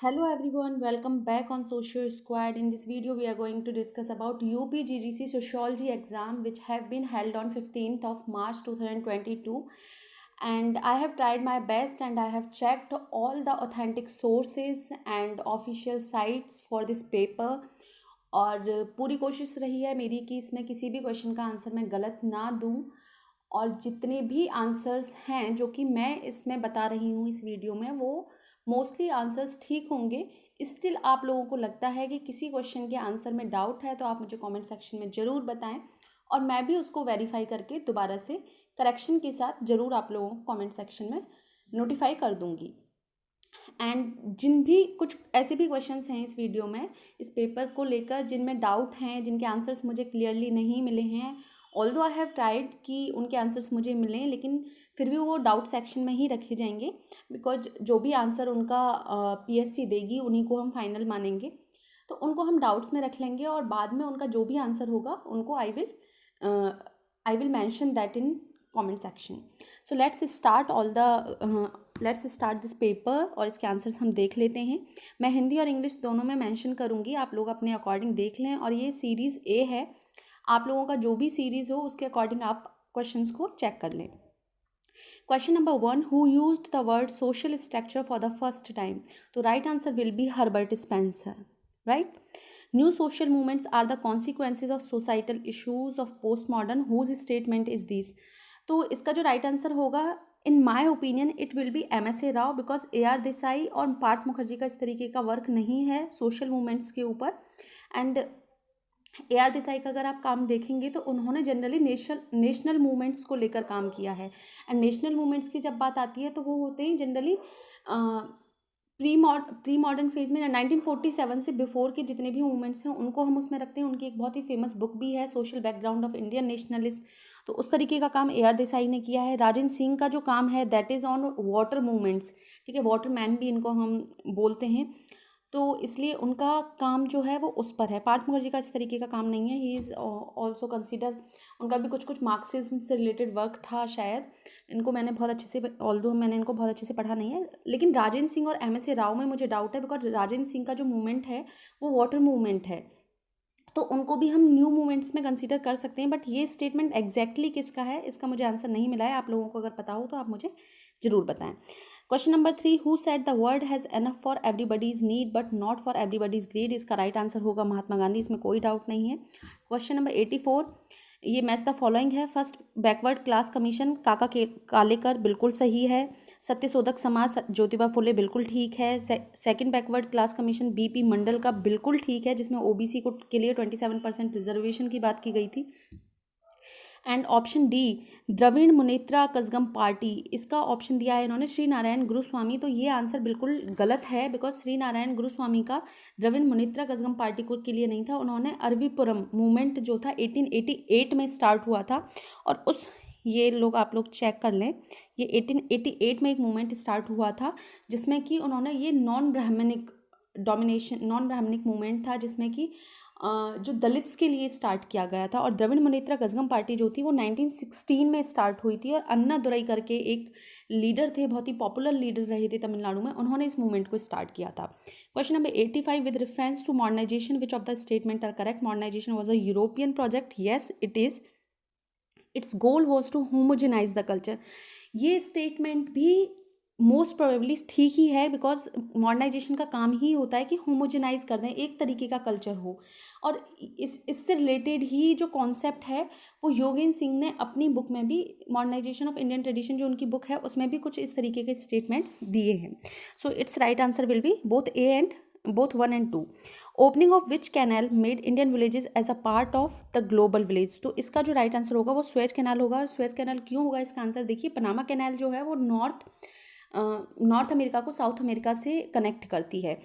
Hello everyone, welcome back on Social Squad. In this video, we are going to discuss about UPGDC Sociology exam which have been held on 15th of March 2022. And I have tried my best and I have checked all the authentic sources and official sites for this paper. और पूरी कोशिश रही है मेरी कि इसमें किसी भी क्वेश्चन का आंसर मैं गलत ना दूं और जितने भी आंसर्स हैं जो कि मैं इसमें बता रही हूँ इस वीडियो में वो मोस्टली आंसर्स ठीक होंगे। स्टिल आप लोगों को लगता है कि किसी क्वेश्चन के आंसर में डाउट है तो आप मुझे कमेंट सेक्शन में ज़रूर बताएं और मैं भी उसको वेरीफाई करके दोबारा से करेक्शन के साथ ज़रूर आप लोगों को कमेंट सेक्शन में नोटिफाई कर दूंगी। एंड जिन भी कुछ ऐसे भी क्वेश्चंस हैं इस वीडियो में इस पेपर को लेकर जिनमें डाउट हैं, जिनके आंसर्स मुझे क्लियरली नहीं मिले हैं, ऑल्दो आई हैव ट्राइड कि उनके आंसर्स मुझे मिलें, लेकिन फिर भी वो डाउट सेक्शन में ही रखे जाएंगे बिकॉज जो भी आंसर उनका पीएससी देगी उन्हीं को हम फाइनल मानेंगे। तो उनको हम डाउट्स में रख लेंगे और बाद में उनका जो भी आंसर होगा उनको I will mention that in comment section. So let's start this paper और इसके आंसर्स हम देख लेते हैं। मैं हिंदी और इंग्लिश दोनों में मेंशन करूँगी, आप लोग अपने अकॉर्डिंग देख लें। और ये सीरीज़ ए है, आप लोगों का जो भी सीरीज़ हो उसके अकॉर्डिंग आप क्वेश्चंस को चेक कर लें। Question number 1, who used the word social structure for the first time? तो right answer will be Herbert Spencer, right. New social movements are the consequences of societal issues of post modern, whose statement is this? तो इसका जो right answer होगा in my opinion it will be MSA Rao, because AR Desai और पार्थ मुखर्जी का इस तरीके का work नहीं है सोशल मूवमेंट्स के ऊपर। एंड AR देसाई का अगर आप काम देखेंगे तो उन्होंने जनरली नेशनल मूवमेंट्स को लेकर काम किया है। एंड नेशनल मूवमेंट्स की जब बात आती है तो वो होते हैं जनरली प्री मॉडर्न फेज में 1947 से बिफोर के जितने भी मूवमेंट्स हैं उनको हम उसमें रखते हैं। उनकी एक बहुत ही फेमस बुक भी है, social background of Indian nationalism. तो उस तरीके का काम AR देसाई ने किया है। राजेंद्र सिंह का जो काम है that is on water movements, ठीक है, वाटर मैन भी इनको हम बोलते हैं। तो इसलिए उनका काम जो है वो उस पर है। पार्थ मुखर्जी का इस तरीके का काम नहीं है। ही इज़ ऑल्सो कंसिडर, उनका भी कुछ मार्क्सिज्म से रिलेटेड वर्क था शायद। इनको मैंने बहुत अच्छे से, ऑल्दो मैंने इनको बहुत अच्छे से पढ़ा नहीं है, लेकिन राजेंद्र सिंह और MSA राव में मुझे डाउट है बिकॉज राजेंद्र सिंह का जो मूवमेंट है वो वाटर मूवमेंट है, तो उनको भी हम न्यू मूवमेंट्स में कंसीडर कर सकते हैं। बट ये स्टेटमेंट एग्जैक्टली किसका है इसका मुझे आंसर नहीं मिला है। आप लोगों को अगर पता हो तो आप मुझे ज़रूर बताएं। Question number 3, who said the world has enough for everybody's need but not for everybody's greed? इसका राइट आंसर होगा महात्मा गांधी, इसमें कोई डाउट नहीं है। क्वेश्चन नंबर 84, ये मैच द फॉलोइंग है। फर्स्ट, बैकवर्ड क्लास कमीशन काका कालेकर, बिल्कुल सही है। सत्यशोधक समाज ज्योतिबा फुले, बिल्कुल ठीक है। Second backward class commission BP मंडल का, बिल्कुल ठीक है, जिसमें OBC को के लिए 27% रिजर्वेशन की बात की गई थी। And option D, Dravida Munnetra Kazhagam party, इसका ऑप्शन दिया है इन्होंने श्री नारायण गुरुस्वामी। तो ये आंसर बिल्कुल गलत है बिकॉज श्री नारायण गुरुस्वामी का द्रविड़ मुनेत्रा कज़गम पार्टी को के लिए नहीं था। उन्होंने अरविपुरम मूवमेंट जो था 1888 में स्टार्ट हुआ था और उस, ये लोग आप लोग चेक कर लें, ये 1888 में एक मूवमेंट स्टार्ट हुआ था जिसमें कि उन्होंने ये नॉन ब्राह्मणिक मूवमेंट था जिसमें कि जो दलित्स के लिए स्टार्ट किया गया था। और द्रविड़ मुनेत्रा कज़गम पार्टी जो थी वो 1916 में स्टार्ट हुई थी और अन्ना दुरई करके एक लीडर थे, बहुत ही पॉपुलर लीडर रहे थे तमिलनाडु में, उन्होंने इस मूवमेंट को स्टार्ट किया था। Question number 85, with reference to modernization which of the statement are correct? Modernization was a European project, yes it is. Its goal was to homogenize the culture, ये statement भी मोस्ट प्रोबेबली ठीक ही है because modernisation का काम ही होता है कि होमोजेनाइज कर दें, एक तरीके का कल्चर हो। और इससे रिलेटेड ही जो कॉन्सेप्ट है वो योगेंद्र सिंह ने अपनी बुक में भी, मॉडर्नाइजेशन ऑफ इंडियन ट्रेडिशन जो उनकी बुक है उसमें भी कुछ इस तरीके के स्टेटमेंट्स दिए हैं। So it's right answer will be both 1 and 2। Opening of which canal made Indian villages as a part of the global village? तो इसका जो राइट आंसर होगा वो स्वेज कैनाल होगा। और स्वेज कैनाल क्यों होगा इसका आंसर देखिए, पनामा कैनाल जो है वो नॉर्थ अमेरिका को साउथ अमेरिका से कनेक्ट करती है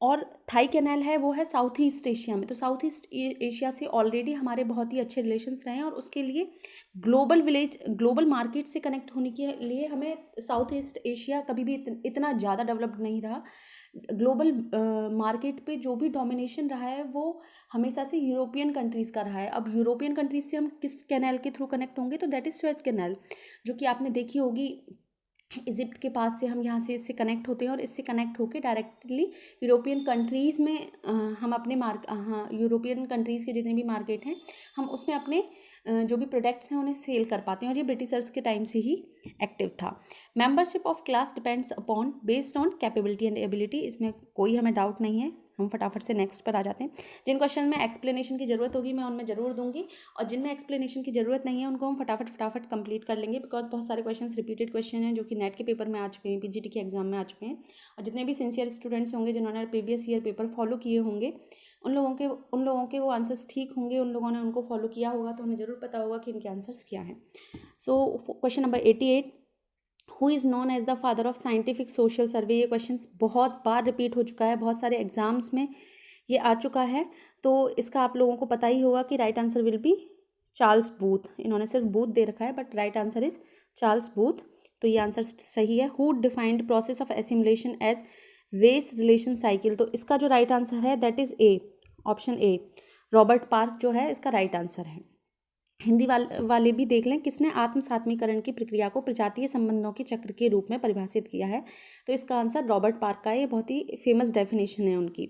और थाई कैनाल है वो है साउथ ईस्ट एशिया में। तो साउथ ईस्ट एशिया से ऑलरेडी हमारे बहुत ही अच्छे रिलेशंस रहे हैं और उसके लिए ग्लोबल मार्केट से कनेक्ट होने के लिए हमें साउथ ईस्ट एशिया कभी भी इतना ज़्यादा डेवलप्ड नहीं रहा। ग्लोबल मार्केट पे जो भी डोमिनेशन रहा है वो हमेशा से यूरोपियन कंट्रीज़ का रहा है। अब यूरोपियन कंट्रीज से हम किस कैनाल के थ्रू कनेक्ट होंगे? तो दैट इज़ स्वेज कैनाल, जो कि आपने देखी होगी इजिप्ट के पास से हम यहाँ से इससे कनेक्ट होते हैं और इससे कनेक्ट होकर डायरेक्टली यूरोपियन कंट्रीज़ में हम अपने यूरोपियन कंट्रीज़ के जितने भी मार्केट हैं हम उसमें अपने जो भी प्रोडक्ट्स हैं उन्हें सेल कर पाते हैं, और ये ब्रिटिशर्स के टाइम से ही एक्टिव था। Membership of class depends upon based on capability and ability, इसमें कोई हमें डाउट नहीं है। हम फटाफट से नेक्स्ट पर आ जाते हैं। जिन क्वेश्चन में एक्सप्लेनेशन की ज़रूरत होगी मैं उनमें ज़रूर दूंगी, और जिनमें एक्सप्लेनेशन की ज़रूरत नहीं है उनको हम फटाफट कंप्लीट कर लेंगे, बिकॉज बहुत सारे क्वेश्चन रिपीटेड क्वेश्चन हैं जो कि नेट के पेपर में आ चुके हैं, पीजीटी के एग्जाम में आ चुके हैं। और जितने भी सिंसियर स्टूडेंट्स होंगे जिन्होंने प्रीवियस ईयर पेपर फॉलो किए होंगे उन लोगों के वो आंसर्स ठीक होंगे, उन लोगों ने उनको फॉलो किया होगा तो उन्हें ज़रूर पता होगा कि इनके आंसर्स क्या हैं। So question number 88, who is known as the father of scientific social survey. ये क्वेश्चन बहुत बार रिपीट हो चुका है, बहुत सारे एग्जाम्स में ये आ चुका है, तो इसका आप लोगों को पता ही होगा कि right answer will be Charles Booth. इन्होंने सिर्फ बूथ दे रखा है but right answer is Charles Booth, तो ये आंसर सही है। Who defined process of assimilation as race relation cycle, तो इसका जो राइट आंसर है that is A, option A, Robert Park जो है इसका राइट आंसर है। हिंदी वाले भी देख लें, किसने आत्म सात्मीकरण की प्रक्रिया को प्रजातीय संबंधों के चक्र के रूप में परिभाषित किया है, तो इसका आंसर रॉबर्ट पार्क का है। ये बहुत ही फेमस डेफिनेशन है उनकी।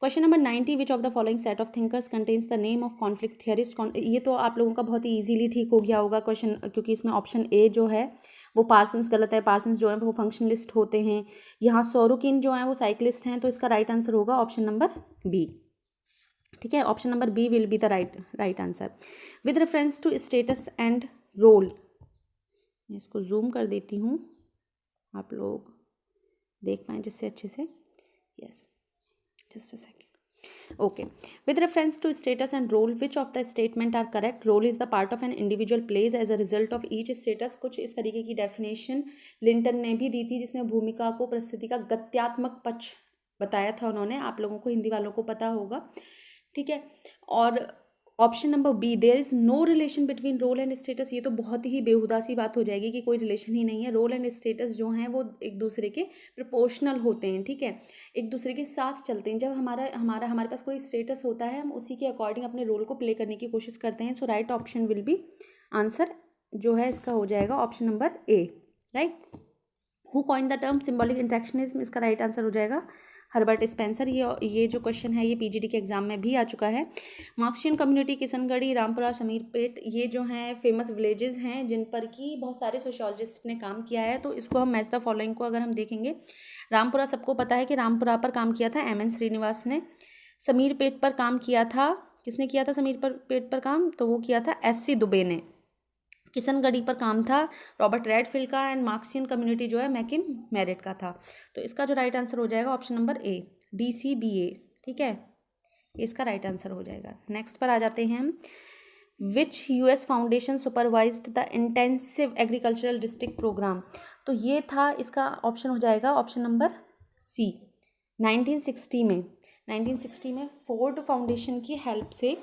Question number 90, which of the following set of thinkers contains the name of conflict theorist. ये तो आप लोगों का बहुत ही इजीली ठीक हो गया होगा क्वेश्चन, क्योंकि इसमें ऑप्शन ए जो है वो पार्सन्स गलत है। पार्सन्स जो है वो फंक्शनलिस्ट होते हैं, यहाँ सोरोकिन जो है वो साइक्लिस्ट हैं, तो इसका राइट आंसर होगा ऑप्शन नंबर बी। ठीक है, option number B will be the right answer. With reference to status and role, मैं इसको जूम कर देती हूँ आप लोग देख पाएँ जिससे अच्छे से। Yes, just a second. Okay, with reference to status and role, which of the statement are correct? Role is the part of an individual plays as a result of each status। कुछ इस तरीके की definition Linton ने भी दी थी, जिसमें भूमिका को परिस्थिति का गत्यात्मक पक्ष बताया था उन्होंने, आप लोगों को हिंदी वालों को पता होगा। ठीक है, और option number B, there is no relation between role and status, ये तो बहुत ही बेहुदा सी बात हो जाएगी कि कोई रिलेशन ही नहीं है। रोल एंड स्टेटस जो हैं वो एक दूसरे के प्रोपोर्शनल होते हैं, ठीक है, एक दूसरे के साथ चलते हैं। जब हमारे पास कोई स्टेटस होता है हम उसी के अकॉर्डिंग अपने रोल को प्ले करने की कोशिश करते हैं। So right option will be, answer जो है इसका हो जाएगा option number A, right. Who coined the term symbolic interactionism, इसका राइट आंसर हो जाएगा हर्बर्ट स्पेंसर। ये जो क्वेश्चन है ये पीजीडी के एग्जाम में भी आ चुका है। मार्क्सियन कम्युनिटी, किशनगढ़ी, रामपुरा, समीरपेट, ये जो हैं फेमस विलेजेस हैं जिन पर कि बहुत सारे सोशियोलॉजिस्ट ने काम किया है, तो इसको हम मैच द फॉलोइंग को अगर हम देखेंगे, रामपुरा सबको पता है कि रामपुरा पर काम किया था एम एन श्रीनिवास ने। समीरपेट पर काम किया था, किसने किया था समीरपेट पर काम, तो वो किया था एस.सी. दुबे ने। किशनगढ़ी पर काम था रॉबर्ट रेडफील्ड का, एंड मार्क्सियन कम्युनिटी जो है मैकिम मेरिट का था। तो इसका जो राइट आंसर हो जाएगा ऑप्शन नंबर ए, DCBA। ठीक है, इसका राइट आंसर हो जाएगा। नेक्स्ट पर आ जाते हैं हम। Which US foundation supervised the intensive agricultural district program, तो ये था, इसका ऑप्शन हो जाएगा ऑप्शन नंबर सी। 1960 में फोर्ड फाउंडेशन की हेल्प से।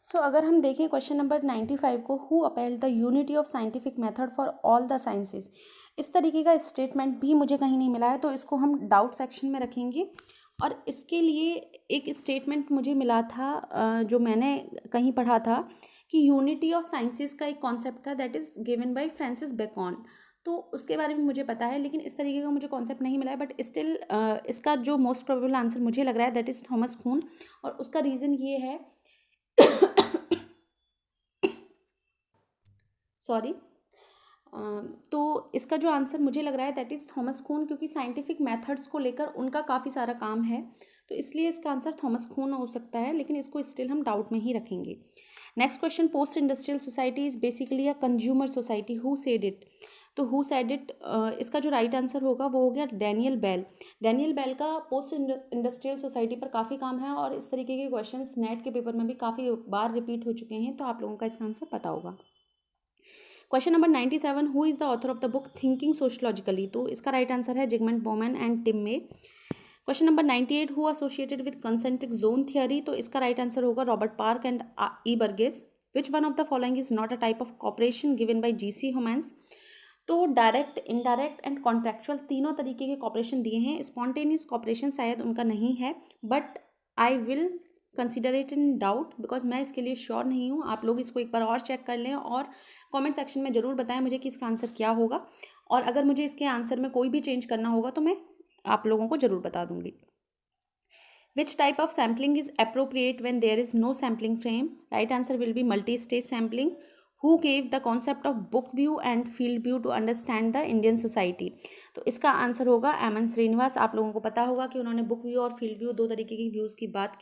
सो अगर हम देखें क्वेश्चन नंबर 95 को, who upheld the unity of scientific method for all the sciences, इस तरीके का स्टेटमेंट भी मुझे कहीं नहीं मिला है, तो इसको हम डाउट सेक्शन में रखेंगे। और इसके लिए एक स्टेटमेंट मुझे मिला था जो मैंने कहीं पढ़ा था कि यूनिटी ऑफ साइंसेज का एक कॉन्सेप्ट था that is given by Francis Bacon, तो उसके बारे में मुझे पता है, लेकिन इस तरीके का मुझे कॉन्सेप्ट नहीं मिला है। बट स्टिल इसका जो मोस्ट प्रोबेबल आंसर मुझे लग रहा है दैट इज़ थॉमस खून, और उसका रीज़न ये है सॉरी, तो इसका जो आंसर मुझे लग रहा है दैट इज़ थॉमस खून, क्योंकि साइंटिफिक मेथड्स को लेकर उनका काफ़ी सारा काम है, तो इसलिए इसका आंसर थॉमस खून हो सकता है, लेकिन इसको स्टिल हम डाउट में ही रखेंगे। Next question, post industrial society is basically a consumer society, who said it, तो हु सेड इट, इसका जो राइट आंसर होगा वो हो गया डैनियल बेल। डैनियल बेल का पोस्ट इंडस्ट्रियल सोसाइटी पर काफ़ी काम है, और इस तरीके के क्वेश्चंस नेट के पेपर में भी काफ़ी बार रिपीट हो चुके हैं, तो आप लोगों का इसका आंसर पता होगा। Question number 97, who is the author of the book thinking sociologically, तो इसका राइट आंसर है Zygmunt Bauman and Tim May. Question number 98, who associated with concentric zone theory, तो इसका राइट आंसर होगा Robert Park and E Burgess. Which one of the following is not a type of cooperation given by G.C. Homans, तो direct, indirect and contractual तीनों तरीके के corporation दिए हैं। Spontaneous corporation शायद उनका नहीं है, but I will consider it in doubt, because मैं इसके लिए श्योर नहीं हूँ। आप लोग इसको एक बार और चेक कर लें और कमेंट सेक्शन में ज़रूर बताएं मुझे कि इसका आंसर क्या होगा, और अगर मुझे इसके आंसर में कोई भी चेंज करना होगा तो मैं आप लोगों को ज़रूर बता दूंगी। Which type of sampling is appropriate when there is no sampling frame? Right answer will be multi-stage sampling. Who gave the concept of book view and field view to understand the Indian society? तो इसका answer होगा MN Srinivas. आप लोगों को पता होगा कि उन्होंने बुक व्यू और फील्ड व्यू दो तरीके की व्यूज़ की बात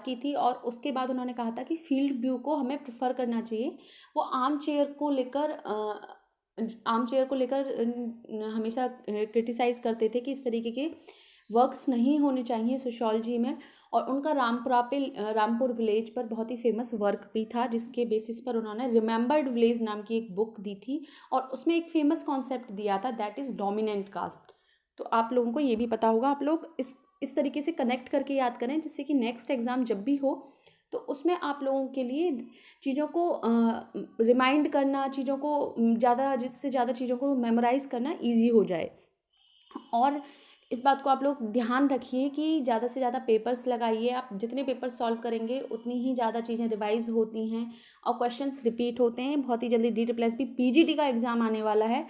की थी और उसके बाद उन्होंने कहा था कि फील्ड व्यू को हमें प्रेफर करना चाहिए। वो आर्म चेयर को लेकर हमेशा क्रिटिसाइज़ करते थे कि इस तरीके के वर्क्स नहीं होने चाहिए सोशियोलॉजी में, और उनका रामपुर विलेज पर बहुत ही फेमस वर्क भी था, जिसके बेसिस पर उन्होंने रिमेंबर्ड विलेज नाम की एक बुक दी थी और उसमें एक फेमस कॉन्सेप्ट दिया था, दैट इज़ डोमिनेंट कास्ट। तो आप लोगों को ये भी पता होगा, आप लोग इस तरीके से कनेक्ट करके याद करें जिससे कि नेक्स्ट एग्ज़ाम जब भी हो तो उसमें आप लोगों के लिए चीज़ों को रिमाइंड करना, चीज़ों को जिससे ज़्यादा चीज़ों को मेमोराइज़ करना ईजी हो जाए। और इस बात को आप लोग ध्यान रखिए कि ज़्यादा से ज़्यादा पेपर्स लगाइए। आप जितने पेपर सॉल्व करेंगे उतनी ही ज़्यादा चीज़ें रिवाइज होती हैं और क्वेश्चंस रिपीट होते हैं। बहुत ही जल्दी DSSB PGT का एग्ज़ाम आने वाला है,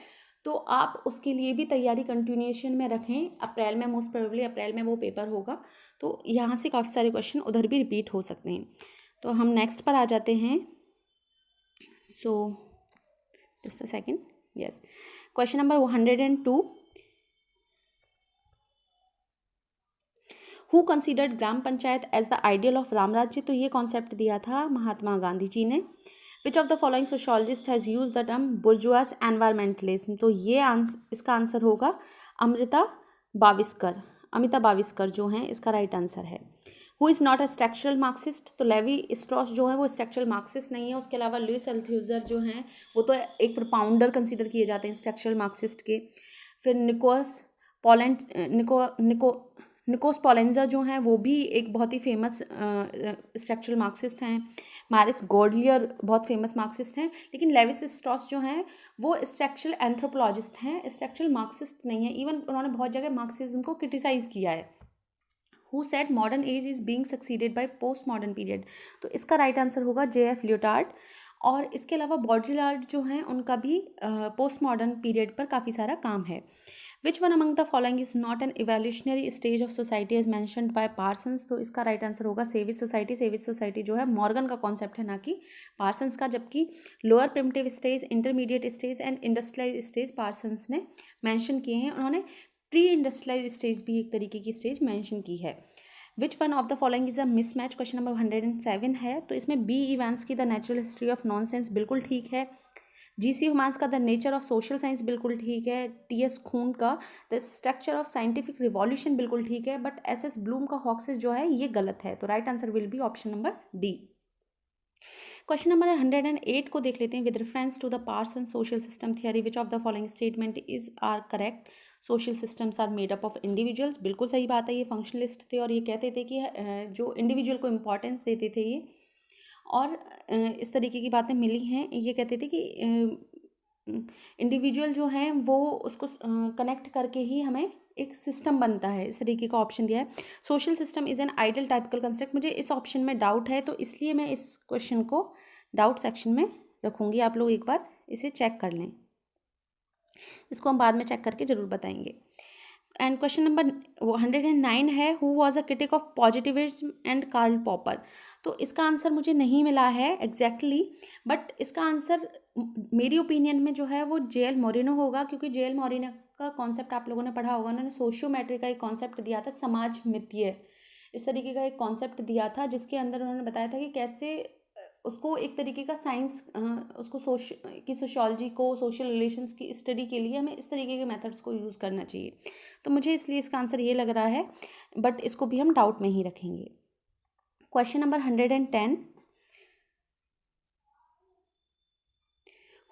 तो आप उसके लिए भी तैयारी कंटिन्यूएशन में रखें। अप्रैल में, मोस्ट प्रोबेबली अप्रैल में वो पेपर होगा, तो यहाँ से काफ़ी सारे क्वेश्चन उधर भी रिपीट हो सकते हैं। तो हम नेक्स्ट पर आ जाते हैं। So just a second, yes, question number 102। Who considered gram panchayat as the ideal of Ram Rajya? तो ये कॉन्सेप्ट दिया था महात्मा गांधी जी ने। Which of the following sociologist has use the term bourgeois environmentalism? तो ये इसका आंसर होगा अमिता बाविस्कर जो हैं, इसका राइट आंसर है। Who is not a structural Marxist? तो लेवी स्ट्रॉस जो है वो स्ट्रक्चरल मार्क्सिस्ट नहीं है। उसके अलावा लुइस अल्थ्यूजर जो हैं वो तो एक प्रोपाउंडर कंसिडर किए जाते हैं स्ट्रक्चरल मार्क्सिस्ट के। फिर निकोस पोलेंजा जो हैं वो भी एक बहुत ही फेमस स्ट्रक्चरल मार्क्सिस्ट हैं। मैरिस गोडलियर बहुत फेमस मार्क्सिस्ट हैं। लेकिन लेविस स्ट्रॉस जो हैं वो स्ट्रक्चरल एंथ्रोपोलॉजिस्ट हैं, स्ट्रक्चरल मार्क्सिस्ट नहीं है। इवन उन्होंने बहुत जगह मार्क्सिज्म को क्रिटिसाइज़ किया है। Who said modern age is being succeeded by post modern period? तो इसका राइट आंसर होगा JF लियोटार्ड। और इसके अलावा बॉड्रिलार्ड जो हैं उनका भी पोस्ट मॉडर्न पीरियड पर काफ़ी सारा काम है। Which one among the following is not an evolutionary stage of society as mentioned by Parsons? तो इसका राइट आंसर होगा सेविज सोसाइटी। सेविज सोसाइटी जो है मॉर्गन का कॉन्सेप्ट है, ना कि पार्सन्स का, जबकि lower primitive stage, intermediate stage and industrialise stage Parsons ने मैंशन किए हैं। उन्होंने प्री इंडस्ट्रियलाइज स्टेज भी एक तरीके की स्टेज मैंशन की है। Which one of the following is a mismatch? Question number 107 है। तो इसमें B इवांस की the natural history of nonsense बिल्कुल ठीक है। GC ह्यूमांस का the nature of social science बिल्कुल ठीक है। TS खून का the structure of scientific revolution बिल्कुल ठीक है। बट SS ब्लूम का हॉक्सेस जो है ये गलत है। तो right answer will be option number D। Question number 108 को देख लेते हैं। With reference to the Parson social system theory which of the following statement is are correct? Social systems are made up of individuals. बिल्कुल सही बात है, ये functionalist थे और ये कहते थे कि जो इंडिविजुअल को इम्पोर्टेंस देते थे ये, और इस तरीके की बातें मिली हैं। ये कहते थे कि इंडिविजुअल जो हैं वो उसको कनेक्ट करके ही हमें एक सिस्टम बनता है, इस तरीके का ऑप्शन दिया है। Social system is an ideal typical construct. मुझे इस ऑप्शन में डाउट है, तो इसलिए मैं इस क्वेश्चन को डाउट सेक्शन में रखूँगी। आप लोग एक बार इसे चेक कर लें, इसको हम बाद में चेक करके ज़रूर बताएंगे। एंड क्वेश्चन नंबर 109 है। Who was a critic of positivism and Karl Popper? तो इसका आंसर मुझे नहीं मिला है एग्जैक्टली, बट इसका आंसर मेरी ओपिनियन में जो है वो JL मोरिनो होगा, क्योंकि JL मोरिनो का कॉन्सेप्ट आप लोगों ने पढ़ा होगा। उन्होंने सोशियोमेट्री का एक कॉन्सेप्ट दिया था, समाज मितीय, इस तरीके का एक कॉन्सेप्ट दिया था, जिसके अंदर उन्होंने बताया था कि कैसे उसको एक तरीके का साइंस, उसको सोशियोलॉजी को, सोशल रिलेशंस की स्टडी के लिए हमें इस तरीके के मेथड्स को यूज़ करना चाहिए। तो मुझे इसलिए इसका आंसर ये लग रहा है, बट इसको भी हम डाउट में ही रखेंगे। Question number 110।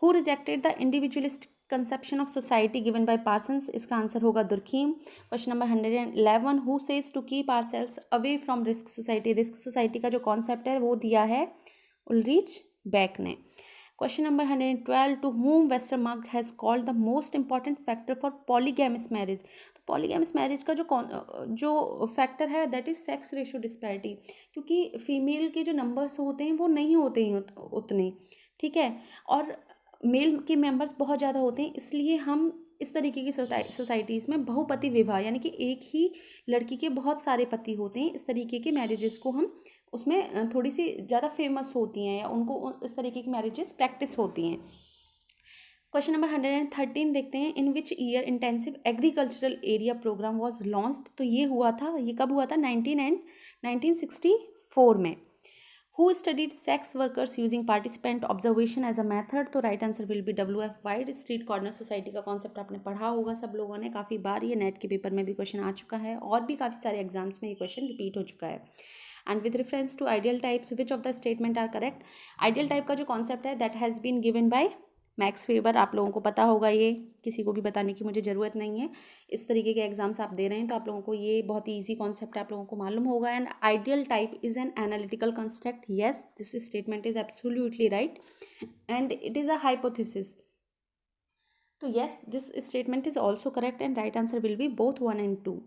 Who rejected the individualist conception of society given by Parsons? इसका आंसर होगा Durkheim. Question number 111। Who says to keep ourselves away from risk society? Risk society का जो कॉन्सेप्ट है वो दिया है उल्रिच बैक ने। Question number 112। To whom Westermarck has called the most important factor for polygamous marriage? तो polygamous marriage का जो फैक्टर है that is sex ratio disparity, क्योंकि फीमेल के जो नंबर्स होते हैं वो नहीं होते हैं उतने, ठीक है, और मेल के मेंबर्स बहुत ज़्यादा होते हैं, इसलिए हम इस तरीके की सोसाइटीज़ में बहुपति विवाह यानी कि एक ही लड़की के बहुत सारे पति होते हैं, इस तरीके के मैरिजेस को हम उसमें थोड़ी सी ज़्यादा फेमस होती हैं या उनको इस तरीके की मैरिजेस प्रैक्टिस होती हैं। क्वेश्चन नंबर 113 देखते हैं, in which year intensive agricultural area programme was launched. तो ये हुआ था, ये कब हुआ था, 1964 में। Who studied sex workers using participant observation as a method. तो right answer will be WF Whyte. Street corner society का कॉन्सेप्ट आपने पढ़ा होगा सब लोगों ने, काफ़ी बार ये नेट के पेपर में भी क्वेश्चन आ चुका है और भी काफ़ी सारे एग्जाम्स में ये क्वेश्चन रिपीट हो चुका है। And with reference to ideal types which of the statement are correct. Ideal type का जो कॉन्सेप्ट है that has been given by Max Weber, आप लोगों को पता होगा, ये किसी को भी बताने की मुझे ज़रूरत नहीं है। इस तरीके के एग्जाम्स आप दे रहे हैं तो आप लोगों को ये बहुत ही ईजी कॉन्सेप्ट आप लोगों को मालूम होगा। And ideal type is an analytical construct. Yes, this statement is absolutely right and it is a hypothesis. तो yes, this statement is also correct and right answer will be both 1 and 2।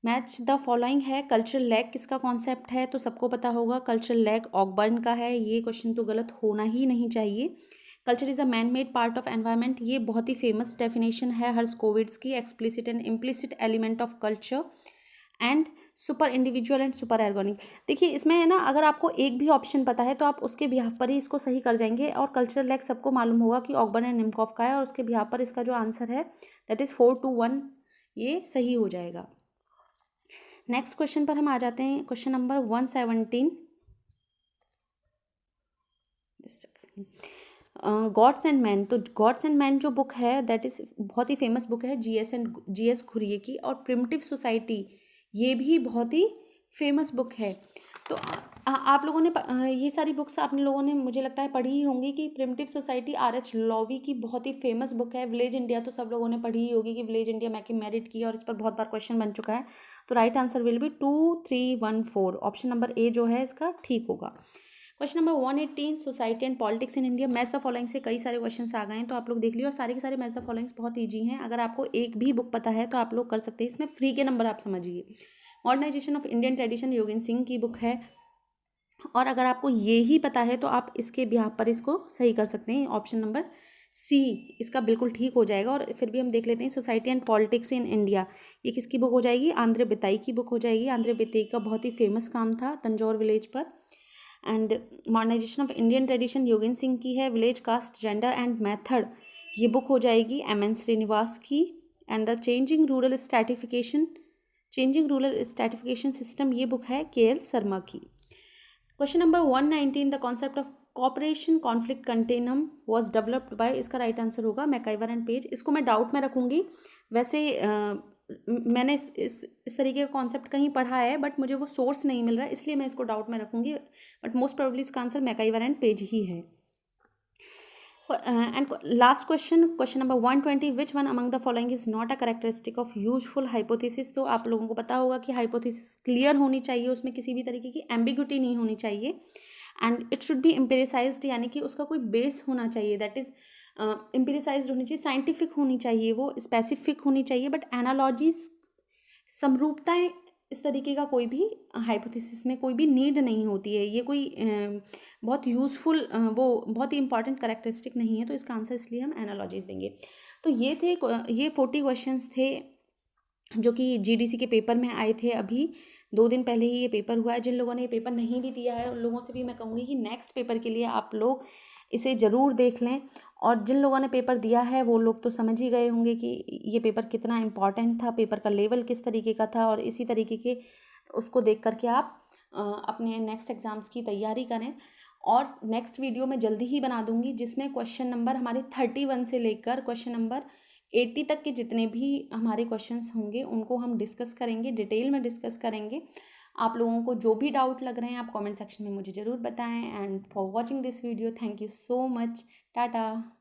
Match the following है, cultural lag किसका concept है, तो सबको पता होगा cultural lag ऑकबर्न का है। ये क्वेश्चन तो गलत होना ही नहीं चाहिए। Culture is a man made part of environment, ये बहुत ही फेमस डेफिनेशन है हर्स्कोविट्ज़ की। Explicit and implicit element of culture and super individual and super organic. देखिए इसमें है ना, अगर आपको एक भी ऑप्शन पता है तो आप उसके बिहाफ पर ही इसको सही कर जाएंगे। और कल्चरल लैग सबको मालूम होगा कि ऑकबर्न एंड निम्कॉफ का है और उसके बिहाफ पर इसका जो आंसर है दैट इज़ 4-1, ये सही हो जाएगा। नेक्स्ट क्वेश्चन पर हम आ जाते हैं, question number 117। Gods and man. तो गॉड्स एंड मैन जो बुक है दैट इज़ बहुत ही फेमस बुक है GS खुरिये की। और प्रिमिटिव सोसाइटी ये भी बहुत ही फेमस बुक है। तो आप लोगों ने ये सारी बुक्स आप लोगों ने मुझे लगता है पढ़ी ही होंगी कि प्रिमिटिव सोसाइटी RH लॉवी की बहुत ही फेमस बुक है। विलेज इंडिया तो सब लोगों ने पढ़ी ही होगी कि विलेज इंडिया मैकी मेरिट की, और इस पर बहुत बार क्वेश्चन बन चुका है। तो right answer will B 2, 3, 1, 4। Option number ए जो है इसका ठीक होगा। Question number 118, society and politics in India. Match the following से कई सारे क्वेश्चंस आ गए हैं तो आप लोग देख लीजिए, और सारे के सारे मैच द फॉलोइंग्स बहुत ईजी हैं। अगर आपको एक भी बुक पता है तो आप लोग कर सकते हैं, इसमें फ्री के नंबर आप समझिए। Modernisation of Indian tradition Yogendra Singh की बुक है, और अगर आपको ये ही पता है तो आप इसके बिहाफ पर इसको सही कर सकते हैं। ऑप्शन नंबर सी इसका बिल्कुल ठीक हो जाएगा। और फिर भी हम देख लेते हैं, society and politics in India, ये किसकी बुक हो जाएगी, आंद्रे बिताई की बुक हो जाएगी। आंद्रे बिताई का बहुत ही फेमस काम था तंजौर विलेज पर। And modernisation of Indian tradition Yogendra Singh की है। Village caste gender and method ये बुक हो जाएगी MN श्रीनिवास की। And the changing rural stratification system ये बुक है KL शर्मा की। Question number 119, the concept of cooperation conflict continuum was developed by, इसका राइट आंसर होगा मैकाइवर एंड पेज। इसको मैं डाउट में रखूँगी, वैसे मैंने इस तरीके का कॉन्सेप्ट कहीं पढ़ा है बट मुझे वो सोर्स नहीं मिल रहा है, इसलिए मैं इसको डाउट में रखूँगी, बट मोस्ट प्रोबेबली इसका आंसर मैकाइवर एंड पेज ही है। And last question number 120, which one among the following is not a characteristic of useful hypothesis. तो आप लोगों को पता होगा कि हाइपोथेसिस क्लियर होनी चाहिए, उसमें किसी भी तरीके की एम्बिग्यूटी नहीं होनी चाहिए। एंड इट शुड बी एम्पिरिसाइज्ड, यानी कि उसका कोई बेस होना चाहिए, दैट इज एम्पिरिसाइज्ड होनी चाहिए, साइंटिफिक होनी चाहिए, वो स्पेसिफिक होनी चाहिए। बट एनालॉजीज, समरूपताएं, इस तरीके का कोई भी हाइपोथेसिस में कोई भी नीड नहीं होती है, ये कोई बहुत यूज़फुल वो बहुत ही इंपॉर्टेंट करेक्टरिस्टिक नहीं है। तो इसका आंसर इसलिए हम एनालॉजीज देंगे। तो ये 40 क्वेश्चंस थे जो कि GDC के पेपर में आए थे। अभी 2 दिन पहले ही ये पेपर हुआ है। जिन लोगों ने ये पेपर नहीं भी दिया है उन लोगों से भी मैं कहूँगी कि नेक्स्ट पेपर के लिए आप लोग इसे ज़रूर देख लें। और जिन लोगों ने पेपर दिया है वो लोग तो समझ ही गए होंगे कि ये पेपर कितना इम्पॉर्टेंट था, पेपर का लेवल किस तरीके का था, और इसी तरीके के उसको देख करके आप अपने नेक्स्ट एग्ज़ाम्स की तैयारी करें। और नेक्स्ट वीडियो मैं जल्दी ही बना दूंगी जिसमें क्वेश्चन नंबर हमारे 31 से लेकर क्वेश्चन नंबर 80 तक के जितने भी हमारे क्वेश्चंस होंगे उनको हम डिस्कस करेंगे, डिटेल में डिस्कस करेंगे। आप लोगों को जो भी डाउट लग रहे हैं आप कमेंट सेक्शन में मुझे ज़रूर बताएं। And for watching this video, thank you so much. Tata.